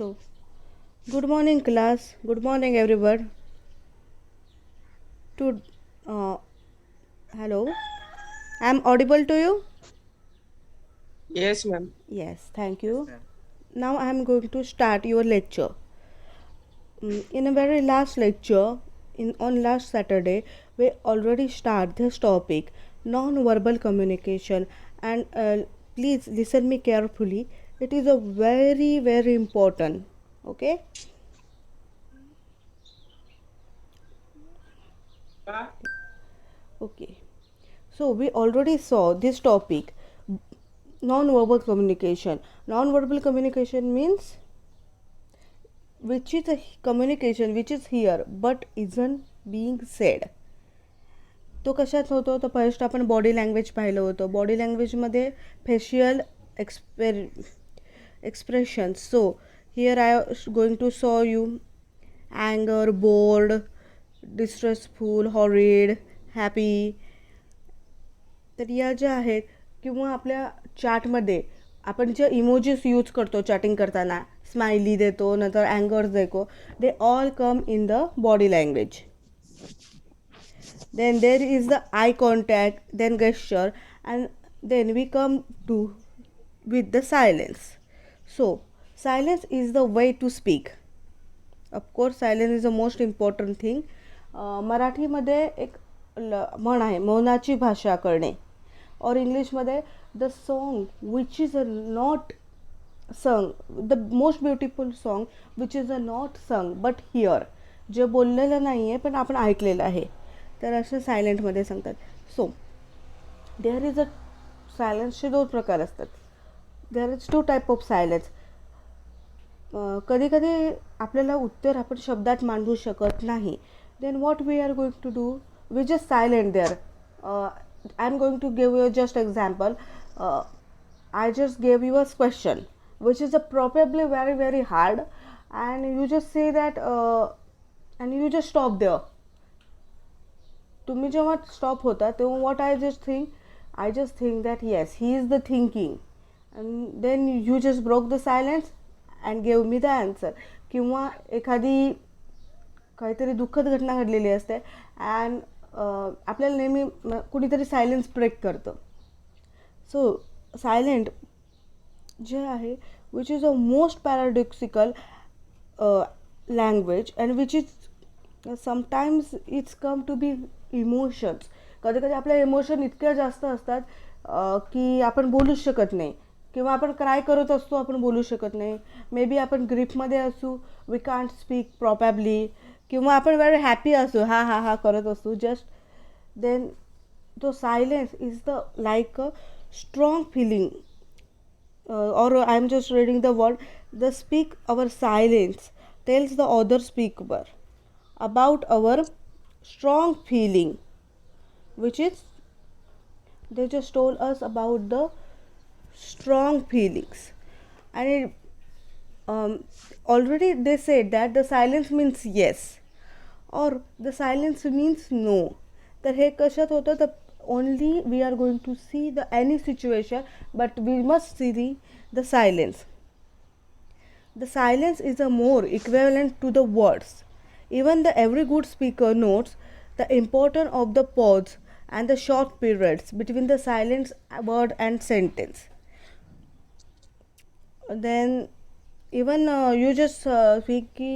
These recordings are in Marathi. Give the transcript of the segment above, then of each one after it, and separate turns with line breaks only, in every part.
So, good morning, class. Good morning, everyone. To uh, Hello, I'm audible to you.
Yes, ma'am.
Yes, thank you. Now I'm going to start your lecture. In a very last lecture, in on last Saturday, we already start this topic, non-verbal communication, and please listen me carefully. It is a very important. Okay. Okay. So we already saw this topic, non-verbal communication. Non-verbal communication means which is a communication which is here but isn't being said. तो कशात होतो तर फर्स्ट आपण बॉडी लँग्वेज पाहिलं होतं. बॉडी लँग्वेजमध्ये facial expression. So here I going to saw you अँगर, बोर्ड, डिस्ट्रेसफुल, हॉरिड, हॅपी. तर या ज्या आहेत किंवा आपल्या चॅटमध्ये आपण जे इमोजीस यूज करतो चॅटिंग करताना, स्माइली देतो, नंतर अँगर्स देतो, they all come in the body language. Then there is the eye contact, then gesture, and then we come to with the silence. So silence is the way to speak. Of course silence is the most important thing. मराठीमध्ये एक म्हण आहे, मौनाची भाषा करणे. और इंग्लिशमध्ये the song which is a not sung, the most beautiful song which is a not sung but here, जे बोललेलं नाही आहे पण आपण ऐकलेलं आहे, तर असं सायलेंटमध्ये सांगतात. सो देअर इज अ सायलेन्सचे दोन प्रकार असतात. There is two type of silence. कधी कधी आपल्याला उत्तर आपण शब्दात मांडू शकत नाही. Then what we are going to do, we just silent there. I am going to give you just example. I just gave you a question which is a probably very hard, and you just say that and you just stop there. तुम्ही जेव्हा स्टॉप होता तेव्हा what I just think that yes, he is the thinking, and then you just broke the silence and gave me the answer. किंवा एखादी काहीतरी दुःखद घटना घडलेली असते अँड आपल्याला नेहमी कुणीतरी सायलेन्स ब्रेक करतं. सो सायलेंट जे आहे which is a most paradoxical language and which is sometimes it's come to be emotions. कधी कधी आपल्या इमोशन इतक्या जास्त असतात की आपण बोलूच शकत नाही, किंवा आपण क्राय करत असतो आपण बोलू शकत नाही. मे बी आपण ग्रीफमध्ये असू, वी कांट स्पीक प्रॉपॅबली, किंवा आपण व्हेरी हॅपी असू, हा हा हा करत असू जस्ट. देन तो silence is the like a strong feeling, or I am just reading the word, the speak our silence tells the other speaker about our strong feeling, which is they just told us about the strong feelings. And already they said that the silence means yes or the silence means no. तर हे कशात होतं तर only we are going to see the any situation, but we must see the silence. The silence is a more equivalent to the words. Even the every good speaker notes the importance of the pause and the short periods between the silence word and sentence. Then even you just speak की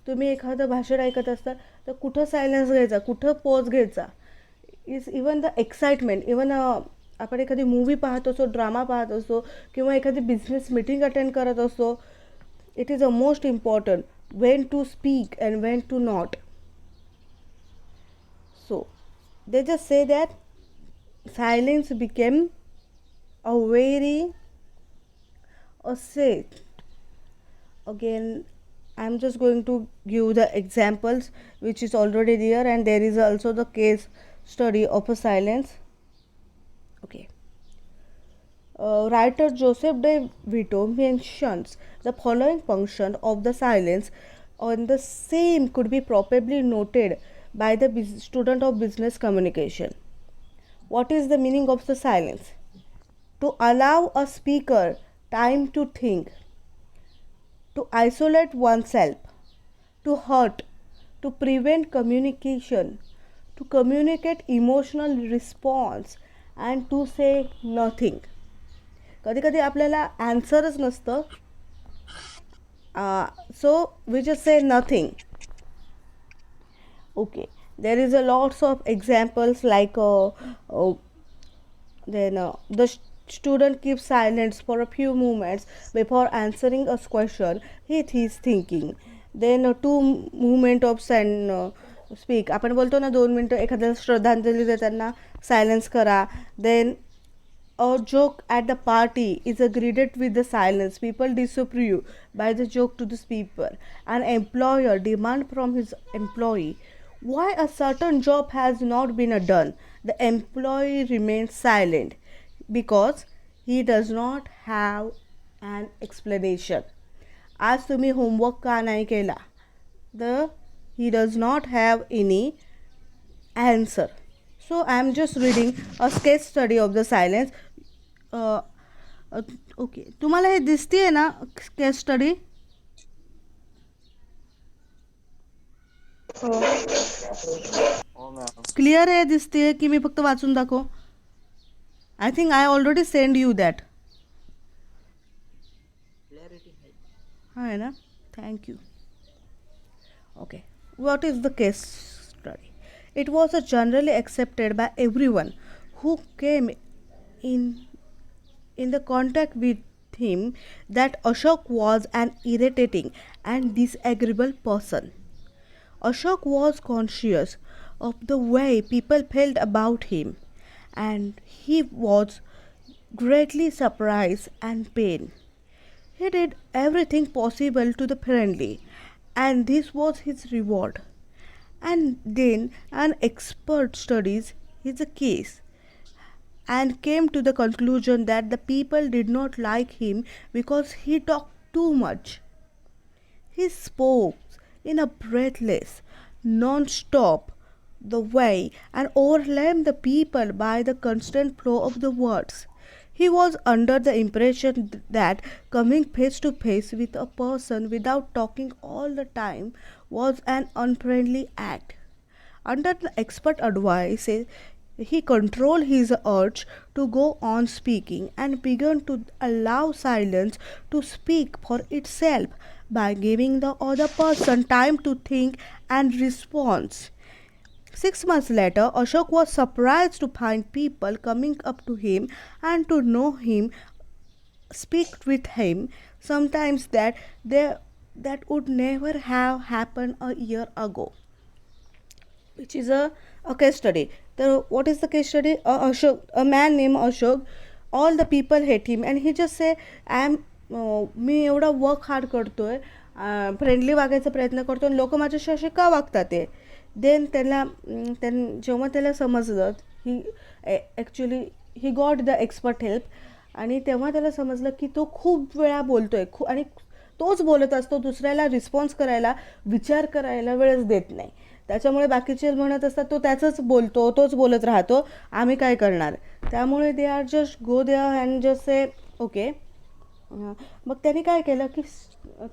तुम्ही एखादं भाषण ऐकत असता तर कुठं सायलेन्स घ्यायचा, कुठं पॉज घ्यायचा, is even the excitement. Even आपण एखादी मूवी पाहत असो, ड्रामा पाहत असो, किंवा एखादी बिझनेस मीटिंग अटेंड करत असो, it is a most important when to speak and when to not. So they just say that silence became a very a set. Again I'm just going to give the examples which is already there, and there is also the case study of a silence. Okay. Writer Joseph de Vito mentions the following function of the silence, and the same could be probably noted by the student of business communication. What is the meaning of the silence? To allow a speaker time to think, to isolate oneself, to hurt, to prevent communication, to communicate emotional response, and to say nothing. कधी कधी आपल्याला आन्सरच नसतं, so we just say nothing. Okay, there is a lots of examples like then the student keeps silence for a few moments before answering a question he is thinking. Then two movement of speak. आपण बोलतो ना 2 मिनटं एखाद्याला श्रद्धांजली देताना सायलेन्स करा. Then a joke at the party is greeted with the silence. People disapprove by the joke to the speaker. An employer demand from his employee why a certain job has not been done. The employee remains silent because he does not have an explanation. आज तुम्ही होमवर्क का नाही केला? The he does not have any answer. So I am just reading a case study of the silence. Okay, तुम्हाला हे दिसतीये ना केस स्टडी? क्लिअर आहे? दिसतीये की मी फक्त वाचून दाखव? I think I already send you that. आहे ना? Thank you. Okay, what is the case study? It was generally accepted by everyone who came in the contact with him that Ashok was an irritating and disagreeable person. Ashok was conscious of the way people felt about him, and he was greatly surprised and pained. He did everything possible to the friendly, and this was his reward. And then an expert studies his case and came to the conclusion that the people did not like him because he talked too much. He spoke in a breathless, non-stop the way and overwhelmed the people by the constant flow of the words. He was under the impression that coming face to face with a person without talking all the time was an unfriendly act. Under the expert advice, he controlled his urge to go on speaking and began to allow silence to speak for itself by giving the other person time to think and respond. 6 months later, Ashok was surprised to find people coming up to him and to know him, speak with him, sometimes that would never have happened a year ago. Which is a case study. What is the case study? A man named Ashok. All the people hate him, and he just say, मी एवढा वर्क हार्ड करतोय, फ्रेंडली वागायचा प्रयत्न करतो, आणि लोक माझ्याशी असे का वागतात ते. देन जेव्हा त्याला समजलं, he actually he got the expert help, आणि तेव्हा त्याला समजलं की तो खूप वेळा बोलतोय आणि तोच बोलत असतो, दुसऱ्याला रिस्पॉन्स करायला, विचार करायला वेळच देत नाही. त्याच्यामुळे बाकीचे म्हणत असतात तो त्याचंच बोलतो, तोच बोलत राहतो, आम्ही काय करणार. त्यामुळे they are just go there and just say okay. मग त्यांनी काय केलं की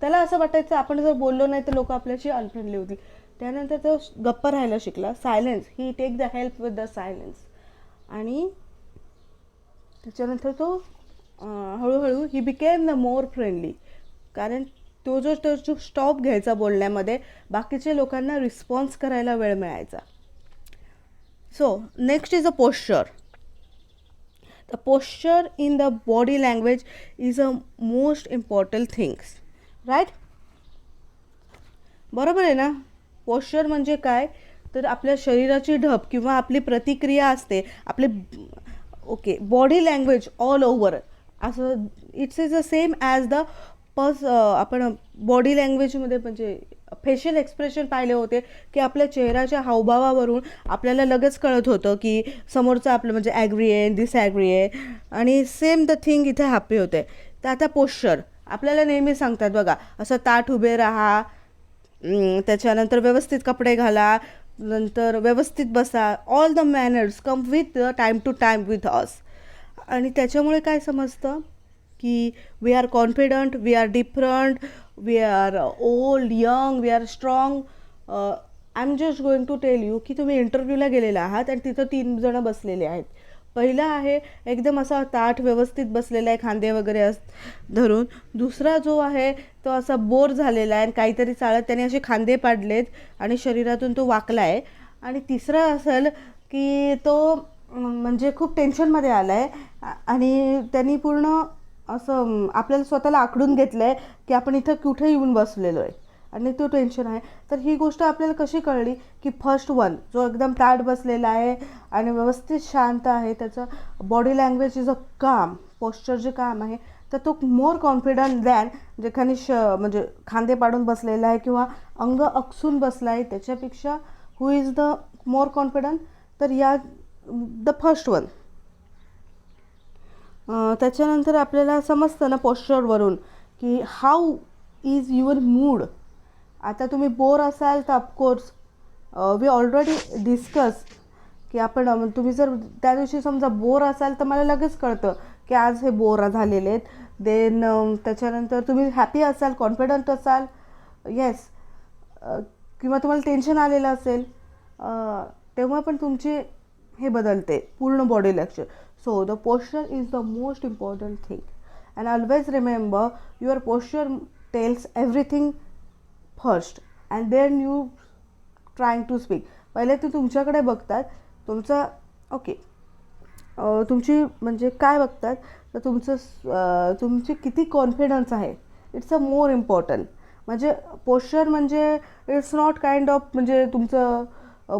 त्याला असं वाटायचं आपण जर बोललो नाही तर लोक आपल्याशी अनफ्रेंडली होतील. त्यानंतर तो गप्पा राहायला शिकला. Silence, he take the help with the silence. आणि त्याच्यानंतर तो हळूहळू he became the more friendly, कारण तो जो स्टॉप घ्यायचा बोलण्यामध्ये, बाकीच्या लोकांना रिस्पॉन्स करायला वेळ मिळायचा. So next is a posture. The posture in the body language is a most important things, right? बरोबर आहे ना? पोश्चर म्हणजे काय, तर आपल्या शरीराची ढब किंवा आपली प्रतिक्रिया असते, आपले okay body language all over असं. It's is the same as the आपण बॉडी लँग्वेजमध्ये म्हणजे फेशियल एक्सप्रेशन पाहिले होते की आपल्या चेहऱ्याच्या हावभावावरून आपल्याला लगेच कळत होतं की समोरचं आपलं म्हणजे ॲग्री आहे, डिसॲग्री आहे. आणि सेम द थिंग इथे हॅपी होते. तर आता पोश्चर आपल्याला नेहमी सांगतात बघा, असं ताठ उभे राहा, त्याच्यानंतर व्यवस्थित कपडे घाला, नंतर व्यवस्थित बसा. All the manners come with time to time with us. आणि त्याच्यामुळे काय समजतं की we are confident, we are different, we are old, young, we are strong. I am just going to tell you की तुम्ही इंटरव्ह्यूला गेलेला आहात आणि तिथं 3 जणं बसलेले आहेत. पहिला आहे एकदम असा ताठ व्यवस्थित बसलेला आहे, खांदे वगैरे धरून. दुसरा जो आहे तो असा बोर झालेला आहे आणि काहीतरी चालत त्याने असे खांदे पाडलेत आणि शरीरातून तो वाकला आहे. आणि तिसरा असेल की तो म्हणजे खूप टेन्शनमध्ये आला आहे आणि त्यांनी पूर्ण असं आपल्याला स्वतःला आखडून घेतलं आहे की आपण इथं कुठे येऊन बसलेलो आहे आणि तो टेन्शन आहे. तर ही गोष्ट आपल्याला कशी कळली की फर्स्ट वन जो एकदम ताठ बसलेला आहे आणि व्यवस्थित शांत आहे, त्याचं बॉडी लँग्वेज इज अ काम, पोश्चर जे काम आहे, तर तो मोर कॉन्फिडंट दॅन जे म्हणजे खांदे पाडून बसलेला आहे किंवा अंग अकसून बसला आहे त्याच्यापेक्षा who is the more confident, तर या द फर्स्ट वन. त्याच्यानंतर आपल्याला समजतं ना पोश्चरवरून की हाऊ इज युअर मूड. आता तुम्ही बोर असाल तर ऑफकोर्स वी ऑलरेडी डिस्कस की आपण तुम्ही जर त्या दिवशी समजा बोर असाल तर मला लगेच कळतं की आज हे बोर झालेले आहेत. देन त्याच्यानंतर तुम्ही हॅपी असाल, कॉन्फिडंट असाल, येस, किंवा तुम्हाला टेन्शन आलेलं असेल तेव्हा पण तुमचे हे बदलते पूर्ण body language. So the posture is the most important thing and always remember your posture tells everything first and then you trying to speak. पहिले ते तुमच्याकडे बघतात, तुमचा ओके तुमची म्हणजे काय बघतात तर तुमची किती कॉन्फिडन्स आहे. It's a more important. म्हणजे पोश्चर म्हणजे इट्स नॉट काइंड ऑफ म्हणजे तुमचं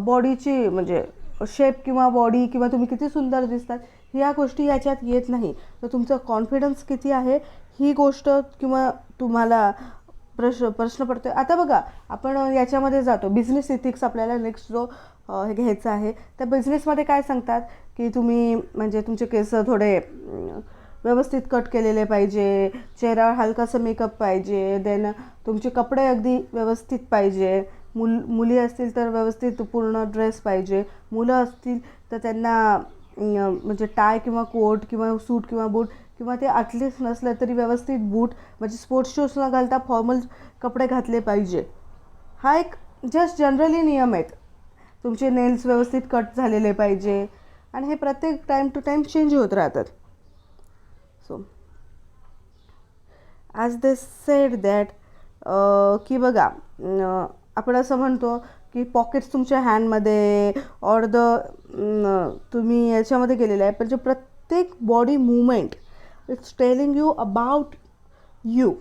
बॉडीची म्हणजे शेप किंवा बॉडी किंवा तुम्ही किती सुंदर दिसतात ह्या गोष्टी याच्यात येत नाही. तर तुमचं कॉन्फिडन्स किती आहे ही गोष्ट किंवा तुम्हाला प्रश्न पडतो. आता बघा आपण याच्यामध्ये जातो बिझनेस इथिक्स, आपल्याला नेक्स्ट जो हे घ्यायचा आहे. त्या बिझनेसमध्ये काय सांगतात की तुम्ही म्हणजे तुमचे केस थोडे व्यवस्थित कट केलेले पाहिजे, चेहऱ्यावर हलकासा मेकअप पाहिजे, देन तुमचे कपडे अगदी व्यवस्थित पाहिजे. मुली असतील तर व्यवस्थित पूर्ण ड्रेस पाहिजे, मुलं असतील तर त्यांना म्हणजे टाय किंवा कोट किंवा सूट किंवा बूट किंवा ते ॲटलिस्ट नसलं तरी व्यवस्थित बूट म्हणजे स्पोर्ट्स शूज न घालता फॉर्मल कपडे घातले पाहिजे. हा एक जस्ट जनरली नियम आहेत. तुमचे नेल्स व्यवस्थित कट झालेले पाहिजे आणि हे प्रत्येक टाईम टू टाईम चेंज होत राहतात. So as they said that की बघा आपण असं म्हणतो की पॉकेट्स तुमच्या हँडमध्ये ऑर तुम्ही याच्यामध्ये गेलेलं आहे, पण जे प्रत्येक body movement it's telling you about you.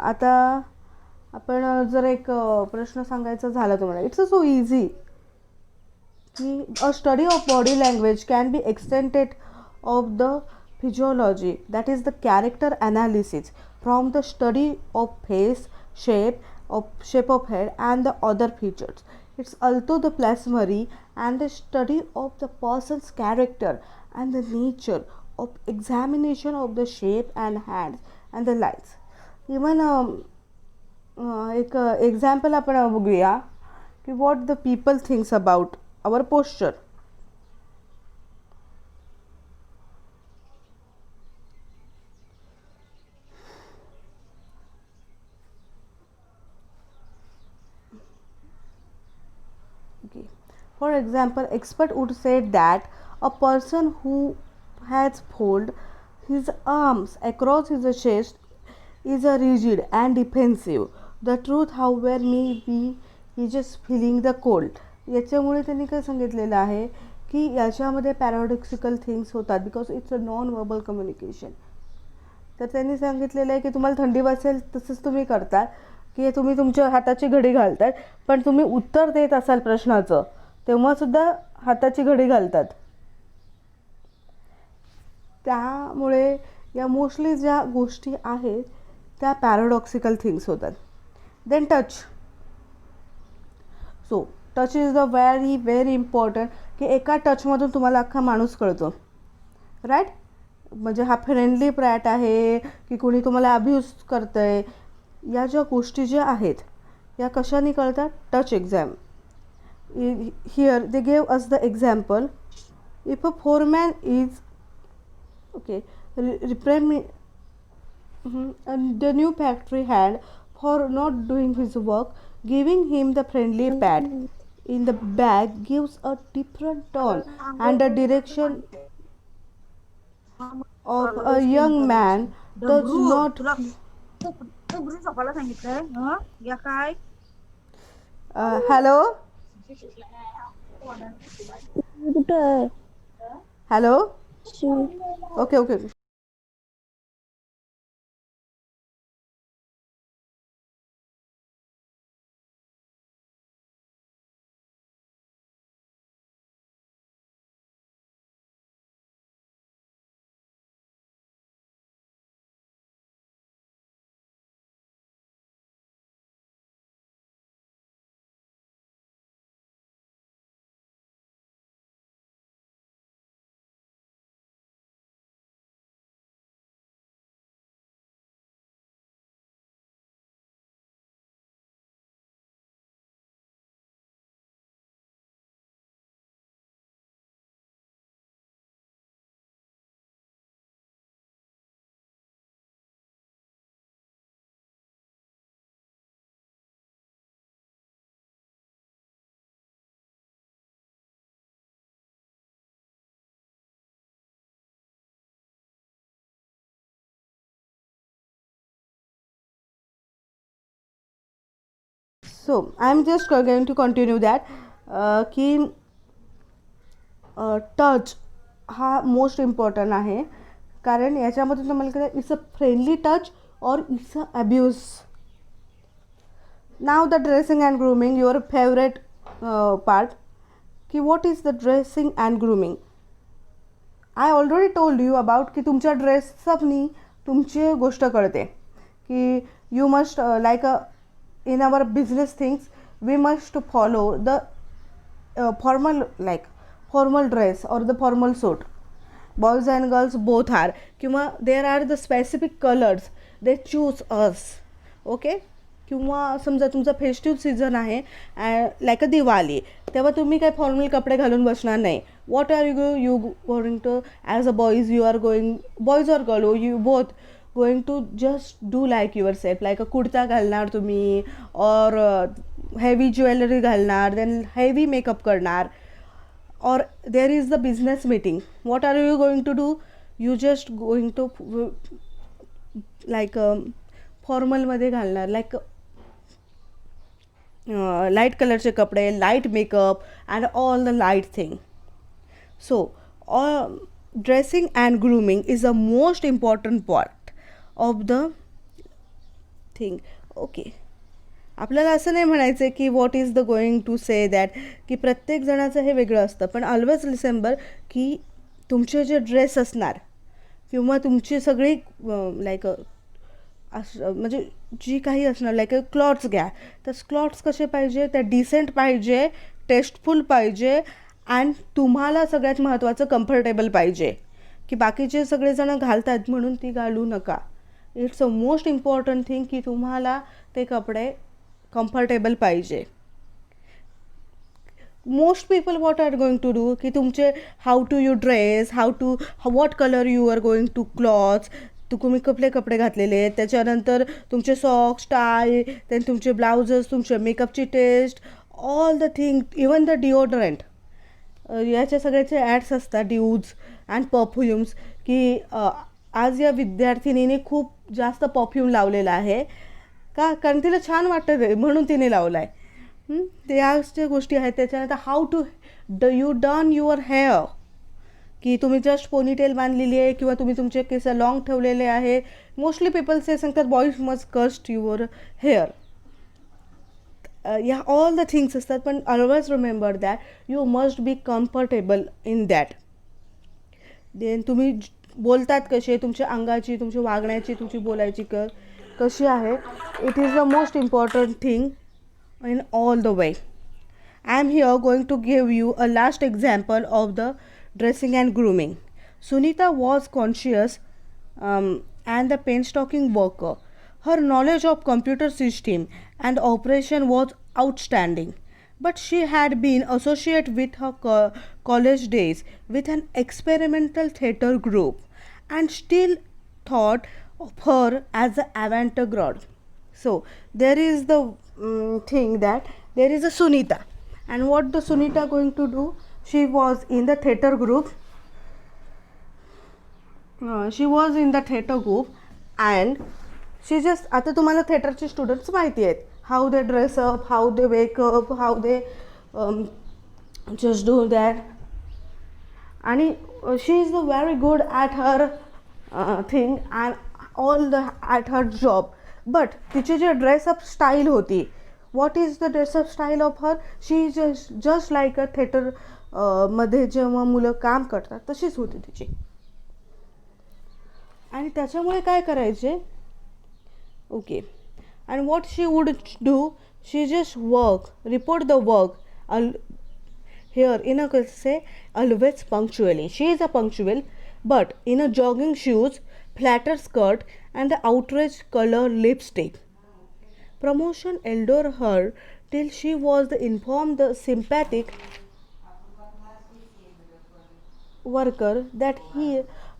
आता आपण जर एक प्रश्न सांगायचा झाला तुम्हाला, इट्स सो इझी की अ study of body language can be extended of the physiology, that is the character analysis from the study of face, shape of head and the other features. It's also the plasmary and the study of the person's character and the nature of examination of the shape and hands and the lines. Even एक example आपण बघूया की what the people thinks about our posture. Okay. For example, expert would say that a person who has folded his arms across his chest is a rigid and defensive. The truth, however, may be he just feeling the cold. याच्यामुळे त्यांनी काय सांगितलेलं आहे की याच्यामध्ये पॅराडॉक्सिकल थिंग्स होतात because it's a non verbal communication. तर त्यांनी सांगितलेलं आहे की तुम्हाला थंडी वाजेल तसंच तुम्ही करता की तुम्ही तुमच्या हाताची घडी घालतात, पण तुम्ही उत्तर देत असाल प्रश्नाचं तेव्हासुद्धा हाताची घडी घालतात. त्यामुळे या मोस्टली ज्या गोष्टी आहेत त्या पॅराडॉक्सिकल थिंग्स होतात. Then touch. So touch is the very very important की एका टचमधून तुम्हाला अख्खा माणूस कळतो, राईट. म्हणजे हा फ्रेंडली प्रॅट आहे की कोणी तुम्हाला अब्यूज करतं आहे, या ज्या गोष्टी ज्या आहेत या कशाने कळतात, touch exam. Here they gave us the example. If a foreman is okay reprimand and the new factory hand for not doing his work, giving him the friendly pat in the back gives a different tone and a direction of a young man does
डब्रू
not.
तुला डब्रू झोपायला सांगितलंय हं? या काय
Hello.
कुठं
Hello.
Shiv
Okay, okay. So I'm just going to continue that की टच हा मोस्ट इम्पॉर्टंट आहे कारण याच्यामध्ये तुम्हाला कसं इट्स अ फ्रेंडली टच और it's a abuse. Now the dressing and grooming your favourite part की what is the dressing and grooming. I already told you about की तुमच्या ड्रेसअपनी तुमची गोष्ट कळते की you must like in our business things we must follow the formal dress or the formal suit. Boys and girls both are किंवा there are the specific colors they choose us. Okay किंवा समजा तुमचा फेस्टिव्ह सीझन आहे लाईक अ दिवाळी तेव्हा तुम्ही काय फॉर्मल कपडे घालून बसणार नाही. What are you going to as a boys you are going boys or girl you both going to just do like yourself like a kurta घालणार तुम्ही और heavy jewelry घालणार then heavy makeup करणार or there is the business meeting. What are you going to do? You just going to like formal मध्ये घालणार like light कलरचे कपडे light makeup and all the light thing. So dressing and grooming is the most important part of the thing. Okay आपल्याला असं नाही म्हणायचं आहे की what is the going to say that की प्रत्येक जणाचं हे वेगळं असतं पण ऑलवेज रिसेंबर की तुमचे जे ड्रेस असणार किंवा तुमची सगळी लाईक म्हणजे जी काही असणार लाईक क्लॉथ्स घ्या तर क्लॉथ्स कसे पाहिजे त्या डिसेंट पाहिजे टेस्टफुल पाहिजे अँड तुम्हाला सगळ्यात महत्त्वाचं कम्फर्टेबल पाहिजे की बाकीचे सगळेजण घालतात म्हणून ती घालू नका. It's a most important thing की तुम्हाला ते कपडे कम्फर्टेबल पाहिजे. Most people what are going to do की तुमचे how to you dress how to what colour you are going to clothes तुम्ही कुठले कपडे घातलेले आहेत त्याच्यानंतर तुमचे सॉक्स टाय देन तुमचे ब्लाउजेस तुमचे मेकअपची test all the thing even the deodorant याच्या सगळ्याचे ॲड्स असतात ड्यूज अँड परफ्युम्स की आज या विद्यार्थिनीने खूप जास्त परफ्यूम लावलेला आहे का कारण तिला छान वाटतं ते म्हणून तिने लावला आहे. त्याच्या गोष्टी आहेत. त्याच्यानंतर how to you done your hair की तुम्ही जस्ट पोनीटेल बांधलेली आहे किंवा तुम्ही तुमचे केस लॉंग ठेवलेले आहे. मोस्टली पीपल से सांगतात boys must cut your hair. या ऑल द थिंग्स असतात पण always remember that you must be comfortable in that. Then तुम्ही बोलतात कसे तुमच्या अंगाची तुमची वागण्याची तुमची बोलायची कशी आहे it is the most important thing in all the way. I am here going to give you a last example of the dressing and grooming. Sunita was conscious and the painstaking worker. Her knowledge of computer system and operation was outstanding. But she had been associated with her college days with an experimental theater group and still thought of her as an avant-garde. So there is the thing that there is a Sunita, and what the Sunita going to do? She was in the theater group. She was in the theater group, and she just आता तुम्हाला theaterचे students माहिती आहेत, how they dress up, how they wake up, how they just do that. आणि she is very good at her thing and all the at her job. But तिची जे ड्रेसअप स्टाईल होती, what is the dress up style of her? She is just like a theater मध्ये जेव्हा मुलं काम करतात तशीच होती तिची. आणि त्याच्यामुळे काय करायचे, okay, and what she would do, she just work, report the work here in a say always punctually. She is a punctual, but in a jogging shoes, flatter skirt and the outraged color lipstick. Promotion elder her till she was the informed the sympathetic worker that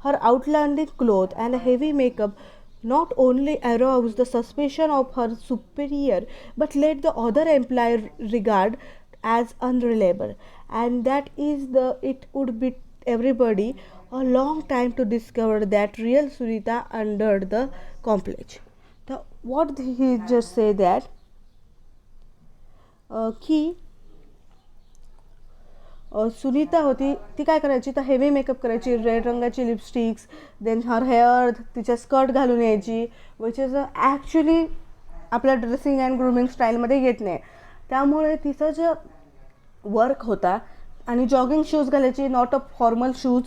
her outlandish clothes and heavy makeup not only aroused the suspicion of her superior but let the other employee regard as unreliable, and that is the it would be everybody a long time to discover that real Sunita under the complex. The what he just say that की सुनीता होती ती काय करायची, तर हेवी मेकअप करायची, रेड रंगाची लिपस्टिक्स, देन हर हेअर तिच्या स्कर्ट घालून यायची, विच इज ॲक्च्युली आपल्या ड्रेसिंग अँड ग्रूमिंग स्टाईलमध्ये येत नाही. त्यामुळे तिचं जे वर्क होता, आणि जॉगिंग शूज घालायची, नॉट अ फॉर्मल शूज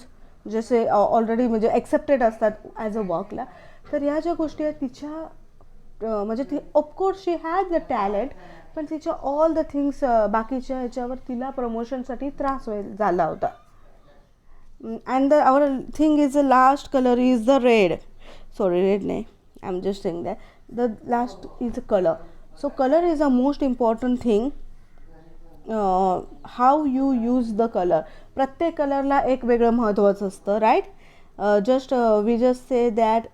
जसे ऑलरेडी म्हणजे एक्सेप्टेड असतात ॲज अ वर्कला. तर या ज्या गोष्टी आहेत तिच्या म्हणजे ती of course she has the talent, पण तिच्या ऑल द थिंग्स बाकीच्या ह्याच्यावर तिला प्रमोशनसाठी त्रास झाला होता. And the our thing is the last colour is the red, sorry red नाही, I am just saying that the last is a colour. So colour is a most important thing. How you use the colour, प्रत्येक कलरला एक वेगळं महत्त्वाचं असतं, right. Just we just say that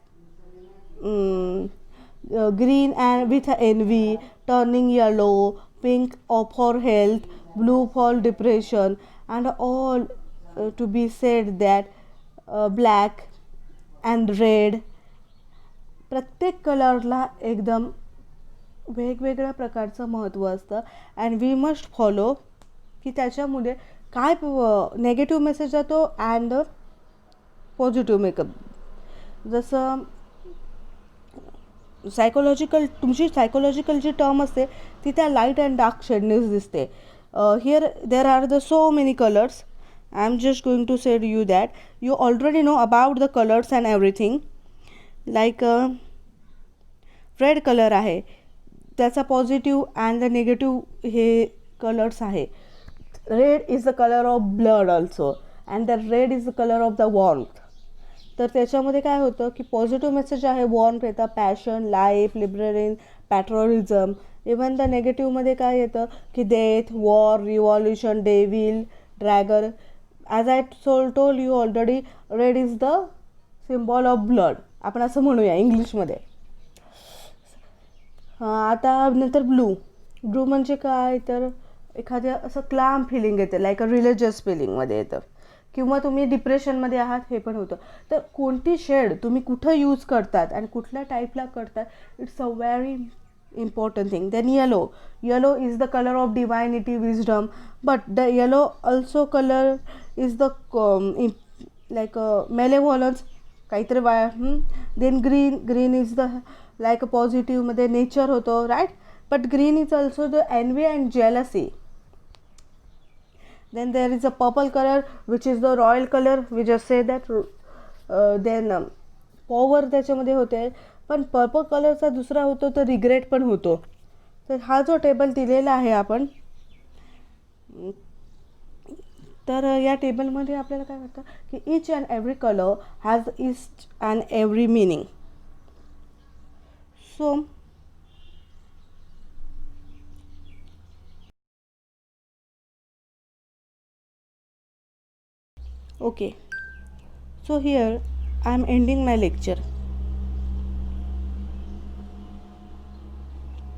green and with envy, turning yellow, pink for health, blue for depression, and all to be said that black and red. प्रत्येक कलरला एकदम वेगवेगळ्या प्रकारचं महत्त्व असतं, अँड वी मस्ट फॉलो की त्याच्यामुळे काय नेगेटिव्ह मेसेज जातो अँड पॉझिटिव्ह मेकअप. जसं सायकोलॉजिकल, तुमची सायकोलॉजिकल जी टर्म असते ती त्या लाईट अँड डार्क शेडनेस दिसते. Here there are the so many colours. I am just going to say you that you already know about the colours and everything. Like red colour आहे, त्याचा पॉझिटिव्ह अँड द निगेटिव्ह हे कलर्स आहे. Red is the colour of blood also, and the red is the colour of the warmth. तर त्याच्यामध्ये काय होतं की पॉझिटिव्ह मेसेज आहे, वॉर्मथ येतं, passion, life, liberation, patriotism. Even the नेगेटिव्हमध्ये काय येतं की death, war, revolution, devil, dragon. As I told you already, red is the symbol of blood, आपण असं म्हणूया इंग्लिशमध्ये. आता नंतर ब्लू. ब्लू म्हणजे काय, तर एखाद्या असं क्लाम फिलिंग येते, लाईक अ रिलिजियस फिलिंगमध्ये येतं, किंवा तुम्ही डिप्रेशनमध्ये आहात हे पण होतं. तर कोणती शेड तुम्ही कुठं यूज करतात आणि कुठल्या टाईपला करतात, it's a very important thing. Then yellow. Yellow is the colour of divinity, wisdom, but the yellow also colour is the like malevolence, काहीतरी then green. Green is the like a पॉझिटिव्हमध्ये नेचर होतो, right. But green is also the envy and jealousy. Then there is a purple color which is the royal color. We just say that. Then power त्याच्यामध्ये होते, पण पर्पल कलरचा दुसरा होतो तर रिग्रेट पण होतो. तर हा जो टेबल दिलेला आहे आपण, तर या टेबलमध्ये आपल्याला काय वाटतं की each and every colour has each and every meaning. So okay, so here I am ending my lecture.